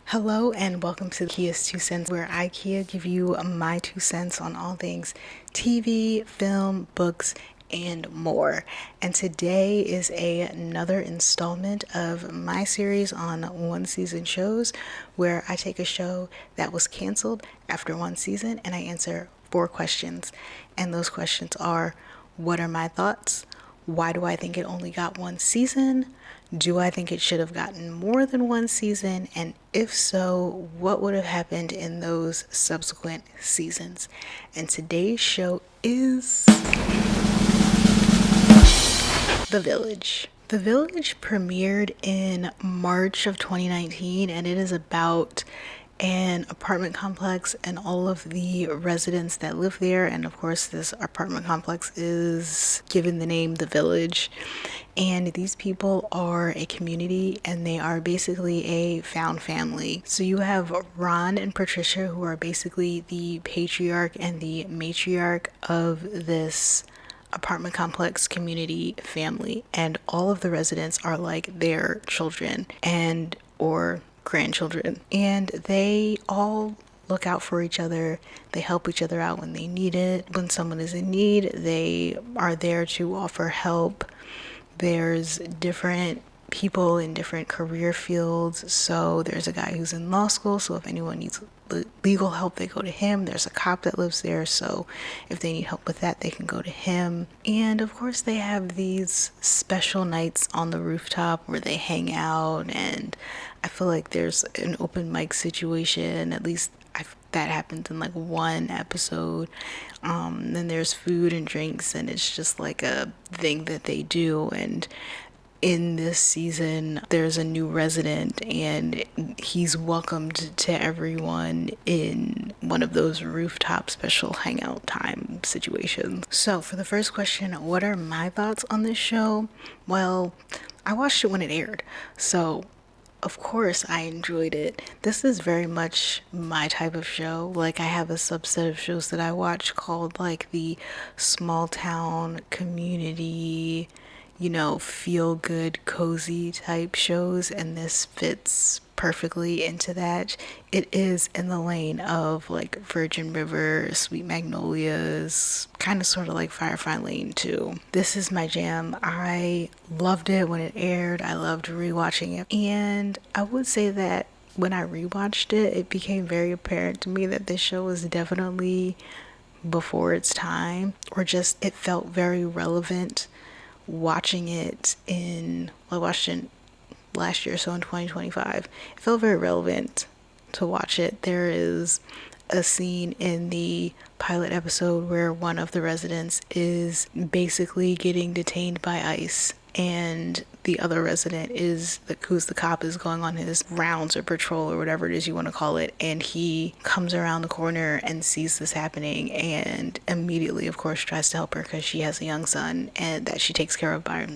Hello and welcome to Kia's 2 Cents, where I, Kia, give you my 2 cents on all things TV, film, books, and more. And today is another installment of my series on one season shows, where I take a show that was canceled after one season and I answer 4 questions. And those questions are: what are my thoughts? Why do I think it only got one season? Do I think it should have gotten more than one season? And if so, what would have happened in those subsequent seasons? And today's show is The Village. The Village premiered in March of 2019, and it is about an apartment complex and all of the residents that live there. And of course, this apartment complex is given the name The Village. And these people are a community and they are basically a found family. So you have Ron and Patricia, who are basically the patriarch and the matriarch of this apartment complex community family, and all of the residents are like their children and or grandchildren, and they all look out for each other. They help each other out when they need it. When someone is in need, they are there to offer help. There's different people in different career fields. So there's a guy who's in law school, so if anyone needs legal help, they go to him. There's a cop that lives there, so if they need help with that, they can go to him. And of course, they have these special nights on the rooftop where they hang out, and I feel like there's an open mic situation. At least that happens in like one episode. Then there's food and drinks, and it's just like a thing that they do. And in this season, there's a new resident, and he's welcomed to everyone in one of those rooftop special hangout time situations. So for the first question, what are my thoughts on this show? Well, I watched it when it aired, so of course I enjoyed it. This is very much my type of show. Like, I have a subset of shows that I watch called like the small town community, feel good, cozy type shows, and this fits perfectly into that. It is in the lane of like Virgin River, Sweet Magnolias, kind of sort of like Firefly Lane too. This is my jam. I loved it when it aired. I loved rewatching it. And I would say that when I rewatched it, it became very apparent to me that this show was definitely before its time, or just it felt very relevant watching it I watched it last year, so in 2025. It felt very relevant to watch it. There is a scene in the pilot episode where one of the residents is basically getting detained by ICE, and the other resident who's the cop, is going on his rounds or patrol or whatever it is you want to call it, and he comes around the corner and sees this happening and immediately, of course, tries to help her because she has a young son and that she takes care of by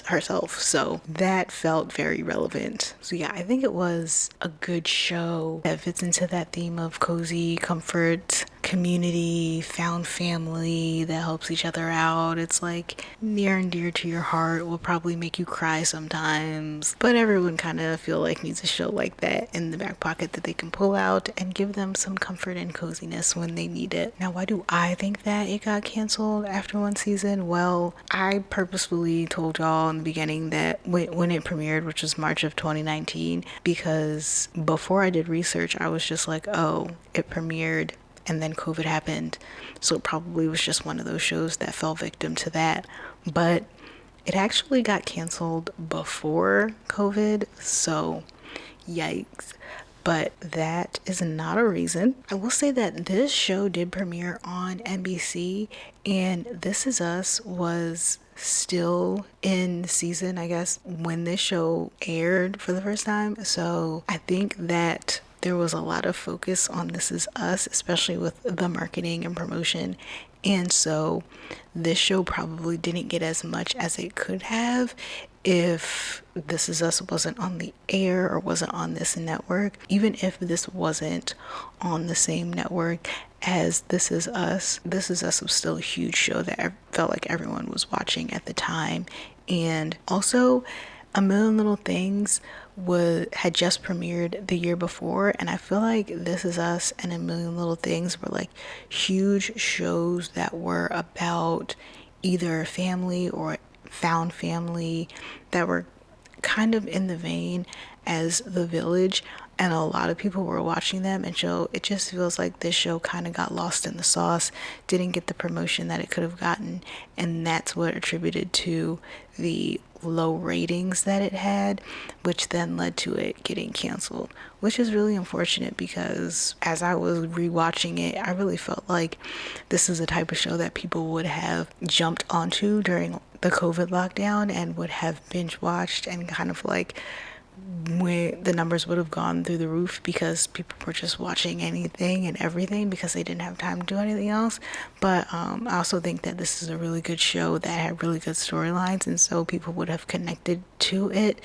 herself. So that felt very relevant. So yeah, I think it was a good show that fits into that theme of cozy comfort, community, found family that helps each other out. It's like near and dear to your heart, will probably make you cry sometimes, but everyone kind of feel like needs a show like that in the back pocket that they can pull out and give them some comfort and coziness when they need it. Now, why do I think that it got canceled after one season? Well, I purposefully told y'all in the beginning that when it premiered, which was March of 2019, because before I did research, I was just like, oh, it premiered and then COVID happened, so it probably was just one of those shows that fell victim to that. But it actually got canceled before COVID, so yikes. But that is not a reason. I will say that this show did premiere on NBC, and This Is Us was still in season, I guess, when this show aired for the first time. So I think that there was a lot of focus on This Is Us, especially with the marketing and promotion. And so this show probably didn't get as much as it could have if This Is Us wasn't on the air or wasn't on this network. Even if this wasn't on the same network as This Is Us. This Is Us was still a huge show that I felt like everyone was watching at the time. And also, A Million Little Things had just premiered the year before, and I feel like This Is Us and A Million Little Things were like huge shows that were about either family or found family, that were kind of in the vein as The Village, and a lot of people were watching them, and so it just feels like this show kind of got lost in the sauce, didn't get the promotion that it could have gotten, and that's what attributed to the low ratings that it had, which then led to it getting canceled, which is really unfortunate because as I was rewatching it, I really felt like this is a type of show that people would have jumped onto during the COVID lockdown and would have binge watched, and kind of like when the numbers would have gone through the roof because people were just watching anything and everything because they didn't have time to do anything else. But I also think that this is a really good show that had really good storylines, and so people would have connected to it.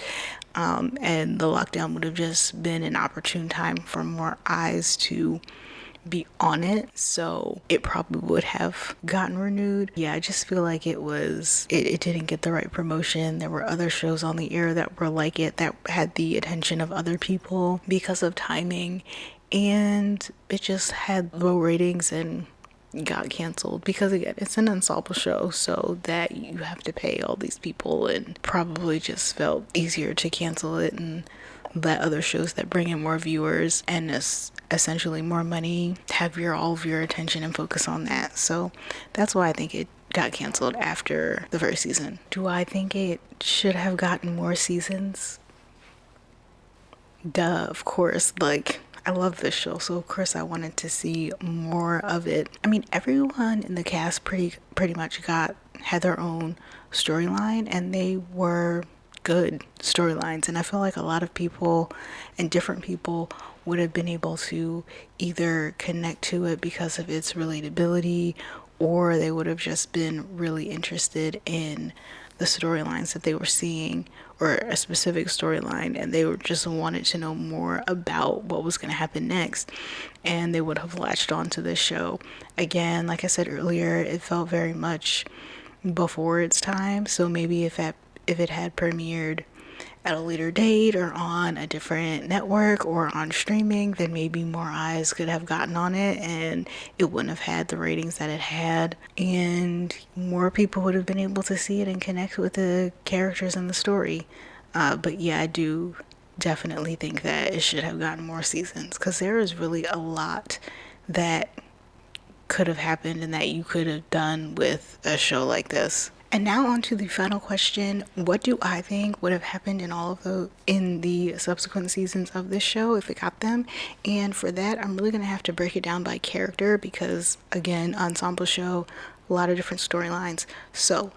And the lockdown would have just been an opportune time for more eyes to be on it, so it probably would have gotten renewed. Yeah, I just feel like it didn't get the right promotion. There were other shows on the air that were like it, that had the attention of other people because of timing, and it just had low ratings and got canceled because, again, it's an ensemble show, so that you have to pay all these people, and probably just felt easier to cancel it and let other shows that bring in more viewers and essentially more money have all of your attention and focus on that. So that's why I think it got canceled after the first season. Do I think it should have gotten more seasons? Duh, of course. Like, I love this show, so of course I wanted to see more of it. I mean, everyone in the cast pretty much had their own storyline, and they were good storylines, and I feel like a lot of people and different people would have been able to either connect to it because of its relatability, or they would have just been really interested in the storylines that they were seeing, or a specific storyline, and they were just wanted to know more about what was going to happen next, and they would have latched on to this show. Again, like I said earlier, it felt very much before its time, so maybe if it had premiered at a later date or on a different network or on streaming, then maybe more eyes could have gotten on it and it wouldn't have had the ratings that it had, and more people would have been able to see it and connect with the characters and the story. But yeah, I do definitely think that it should have gotten more seasons, because there is really a lot that could have happened and that you could have done with a show like this. And now on to the final question. What do I think would have happened in the subsequent seasons of this show if it got them? And for that, I'm really going to have to break it down by character because, again, ensemble show, a lot of different storylines. So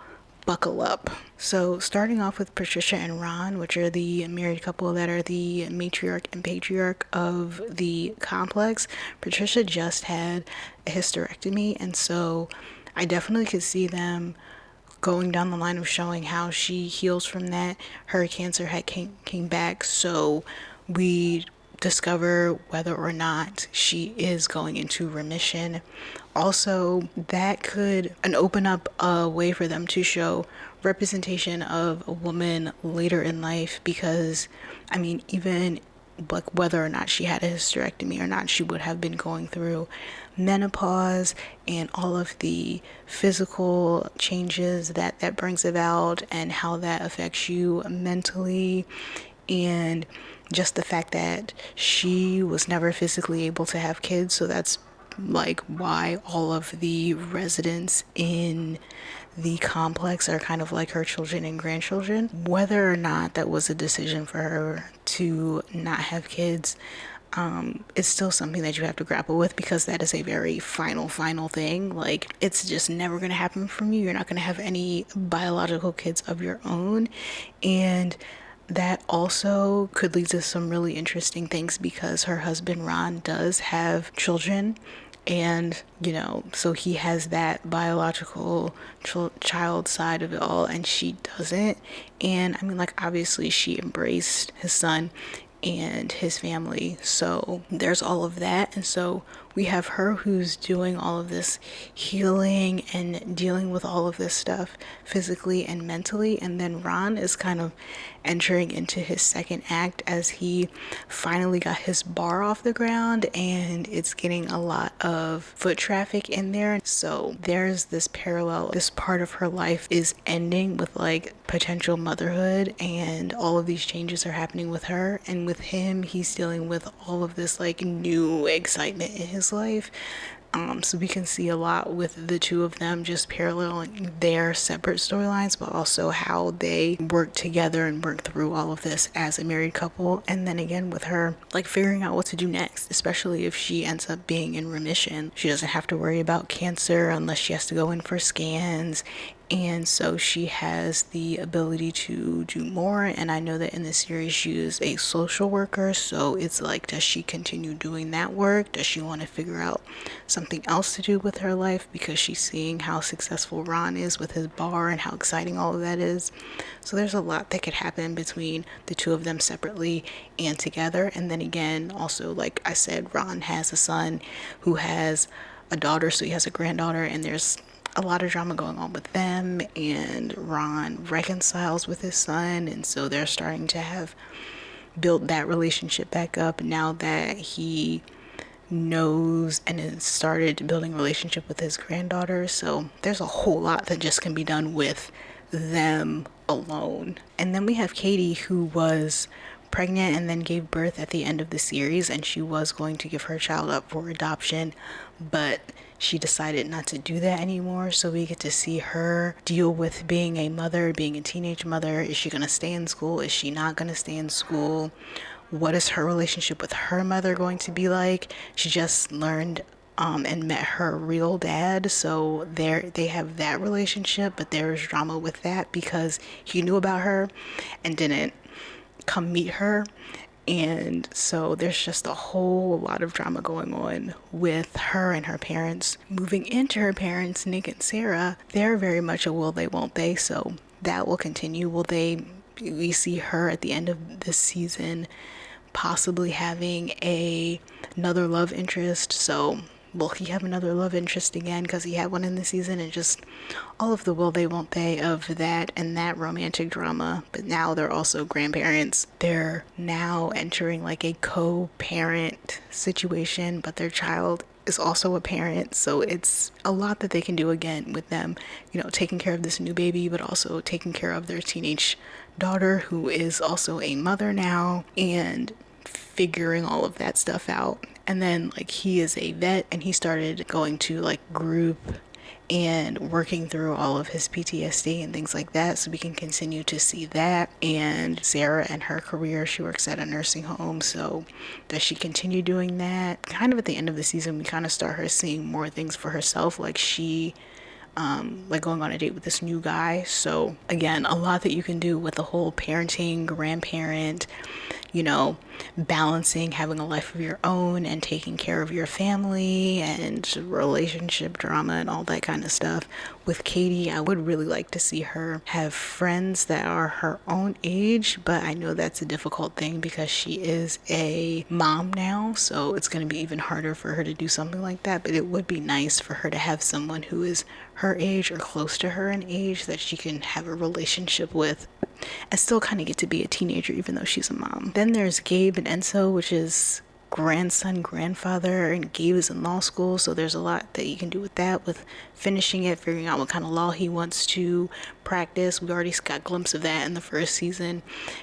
buckle up. So starting off with Patricia and Ron, which are the married couple that are the matriarch and patriarch of the complex. Patricia just had a hysterectomy, and so I definitely could see them going down the line of showing how she heals from that. Her cancer had came back, so we discover whether or not she is going into remission. Also, that could open up a way for them to show representation of a woman later in life, because I mean, even like whether or not she had a hysterectomy or not, she would have been going through menopause and all of the physical changes that brings about, and how that affects you mentally, and just the fact that she was never physically able to have kids, so that's like why all of the residents in the complex are kind of like her children and grandchildren. Whether or not that was a decision for her to not have kids, it's still something that you have to grapple with, because that is a very final thing. Like, it's just never going to happen from you. You're not going to have any biological kids of your own, and that also could lead to some really interesting things, because her husband Ron does have children, and so he has that biological child side of it all, and she doesn't. And I mean, like, obviously she embraced his son and his family, so there's all of that. And so we have her who's doing all of this healing and dealing with all of this stuff physically and mentally. And then Ron is kind of entering into his second act as he finally got his bar off the ground, and it's getting a lot of foot traffic in there. So there's this parallel. This part of her life is ending with like potential motherhood, and all of these changes are happening with her. And with him, he's dealing with all of this like new excitement in his life. So we can see a lot with the two of them just paralleling their separate storylines, but also how they work together and work through all of this as a married couple. And then again with her, like figuring out what to do next, especially if she ends up being in remission. She doesn't have to worry about cancer unless she has to go in for scans. And so she has the ability to do more. And I know that in this series she is a social worker, so it's like, does she continue doing that work? Does she want to figure out something else to do with her life because she's seeing how successful Ron is with his bar and how exciting all of that is? So there's a lot that could happen between the two of them separately and together. And then again, also like I said, Ron has a son who has a daughter, so he has a granddaughter, and there's a lot of drama going on with them, and Ron reconciles with his son, and so they're starting to have built that relationship back up now that he knows and has started building a relationship with his granddaughter. So there's a whole lot that just can be done with them alone. And then we have Katie, who was pregnant and then gave birth at the end of the series, and she was going to give her child up for adoption, but she decided not to do that anymore. So we get to see her deal with being a mother, being a teenage mother. Is she going to stay in school? Is she not going to stay in school? What is her relationship with her mother going to be like? She just learned and met her real dad, so they have that relationship, but there's drama with that because he knew about her and didn't come meet her. And so there's just a whole lot of drama going on with her and her parents. Moving into her parents, Nick and Sarah, they're very much a will they, won't they, so that will continue. We see her at the end of this season possibly having another love interest. So will he have another love interest again because he had one in the season? And just all of the will they, won't they of that and that romantic drama. But now they're also grandparents. They're now entering like a co-parent situation, but their child is also a parent. So it's a lot that they can do again with them, taking care of this new baby, but also taking care of their teenage daughter who is also a mother now, and figuring all of that stuff out. And then like he is a vet, and he started going to like group and working through all of his PTSD and things like that, so we can continue to see that. And Sarah and her career, she works at a nursing home, so does she continue doing that? Kind of at the end of the season we kind of start her seeing more things for herself, like she like going on a date with this new guy. So again, a lot that you can do with the whole parenting, grandparent, balancing having a life of your own and taking care of your family and relationship drama and all that kind of stuff. With Katie, I would really like to see her have friends that are her own age, but I know that's a difficult thing because she is a mom now, so it's going to be even harder for her to do something like that. But it would be nice for her to have someone who is her age or close to her in age that she can have a relationship with and still kind of get to be a teenager even though she's a mom. Then there's Gabe and Enzo, which is grandson, grandfather, and Gabe is in law school, so there's a lot that you can do with that, with finishing it, figuring out what kind of law he wants to practice. We already got a glimpse of that in the first season.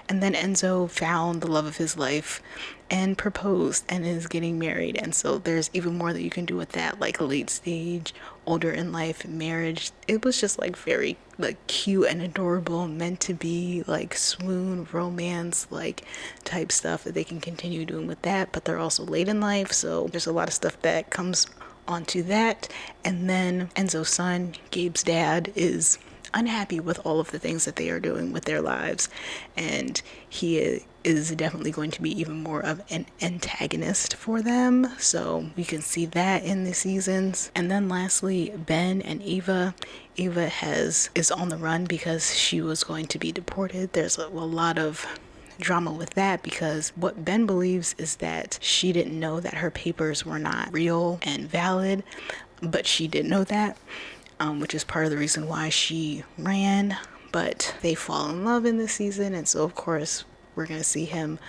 And then Enzo found the love of his life and proposed and is getting married, and so there's even more that you can do with that, like late stage, older in life marriage. It was just like very like cute and adorable, meant to be like swoon romance like type stuff that they can continue doing with that. But they're also late in life, so there's a lot of stuff that comes onto that. And then Enzo's son, Gabe's dad, is unhappy with all of the things that they are doing with their lives, and he is definitely going to be even more of an antagonist for them, so we can see that in the seasons. And then lastly, Ben and Ava is on the run because she was going to be deported. There's a lot of drama with that, because what Ben believes is that she didn't know that her papers were not real and valid, but she did know that, which is part of the reason why she ran. But they fall in love in this season, and so of course we're gonna see him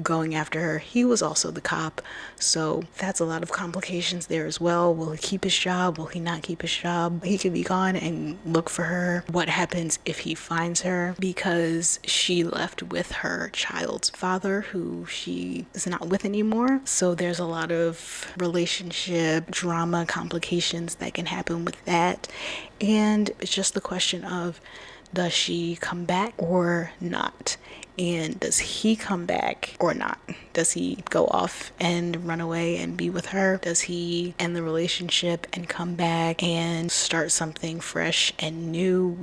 going after her. He was also the cop, so that's a lot of complications there as well. Will he keep his job? Will he not keep his job? He could be gone and look for her. What happens if he finds her? Because she left with her child's father, who she is not with anymore. So there's a lot of relationship drama complications that can happen with that. And it's just the question of, does she come back or not? And does he come back or not? Does he go off and run away and be with her? Does he end the relationship and come back and start something fresh and new?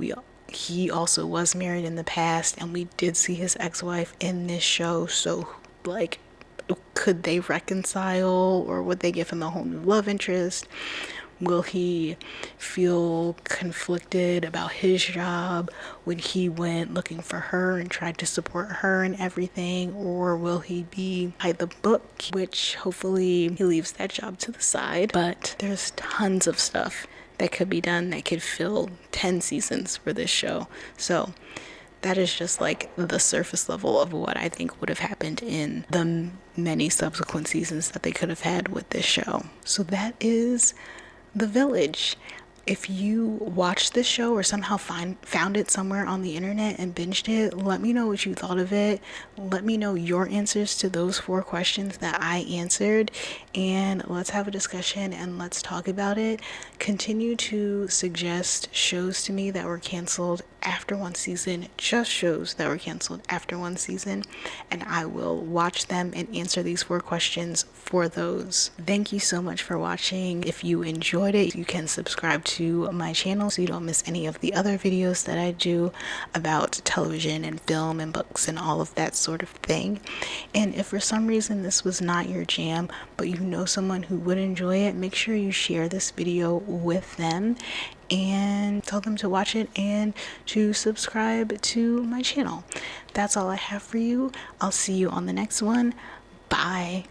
He also was married in the past, and we did see his ex-wife in this show. So, like, could they reconcile, or would they give him a whole new love interest? Will he feel conflicted about his job when he went looking for her and tried to support her and everything? Or will he be by the book, which hopefully he leaves that job to the side? But there's tons of stuff that could be done that could fill 10 seasons for this show. So that is just like the surface level of what I think would have happened in the many subsequent seasons that they could have had with this show. So that is The Village. If you watched this show or somehow found it somewhere on the internet and binged it, let me know what you thought of it. Let me know your answers to those 4 questions that I answered, and let's have a discussion and let's talk about it. Continue to suggest shows to me that were canceled after one season, just shows that were canceled after one season, and I will watch them and answer these 4 questions for those. Thank you so much for watching. If you enjoyed it, you can subscribe to my channel so you don't miss any of the other videos that I do about television and film and books and all of that sort of thing. And if for some reason this was not your jam, but you know someone who would enjoy it, make sure you share this video with them and tell them to watch it and to subscribe to my channel. That's all I have for you. I'll see you on the next one. Bye.